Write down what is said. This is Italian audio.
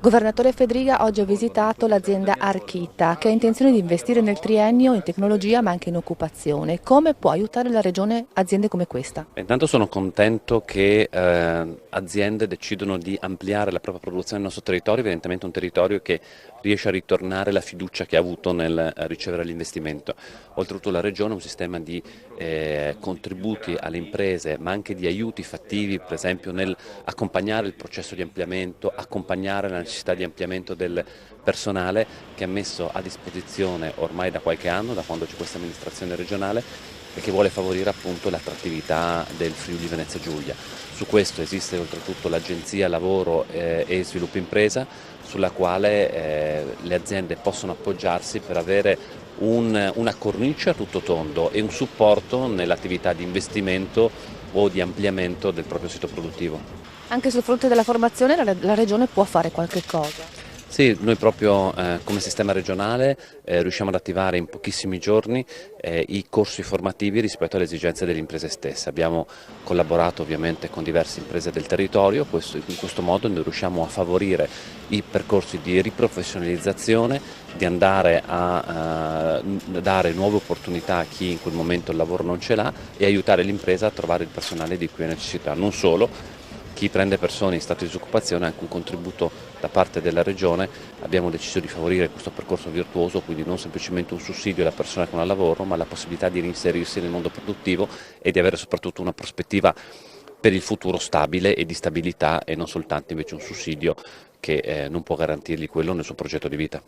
Governatore Fedriga, oggi ho visitato l'azienda Archita che ha intenzione di investire nel triennio in tecnologia ma anche in occupazione. Come può aiutare la Regione aziende come questa? Intanto sono contento che aziende decidono di ampliare la propria produzione nel nostro territorio, evidentemente un territorio che riesce a ritornare la fiducia che ha avuto nel ricevere l'investimento. Oltretutto la Regione ha un sistema di contributi alle imprese ma anche di aiuti fattivi, per esempio nel accompagnare il processo di ampliamento, accompagnare la necessità di ampliamento del personale che ha messo a disposizione ormai da qualche anno, da quando c'è questa amministrazione regionale, e che vuole favorire appunto l'attrattività del Friuli Venezia Giulia. Su questo esiste oltretutto l'Agenzia Lavoro e Sviluppo Impresa, sulla quale le aziende possono appoggiarsi per avere una cornice a tutto tondo e un supporto nell'attività di investimento o di ampliamento del proprio sito produttivo. Anche sul fronte della formazione la Regione può fare qualche cosa. Sì, noi proprio come sistema regionale riusciamo ad attivare in pochissimi giorni i corsi formativi rispetto alle esigenze delle imprese stesse. Abbiamo collaborato ovviamente con diverse imprese del territorio, in questo modo noi riusciamo a favorire i percorsi di riprofessionalizzazione, di andare a dare nuove opportunità a chi in quel momento il lavoro non ce l'ha e aiutare l'impresa a trovare il personale di cui ha necessità. Non solo, chi prende persone in stato di disoccupazione ha anche un contributo da parte della Regione. Abbiamo deciso di favorire questo percorso virtuoso, quindi non semplicemente un sussidio alla persona che non ha lavoro, ma la possibilità di reinserirsi nel mondo produttivo e di avere soprattutto una prospettiva per il futuro stabile e di stabilità e non soltanto invece un sussidio che non può garantirgli quello nel suo progetto di vita.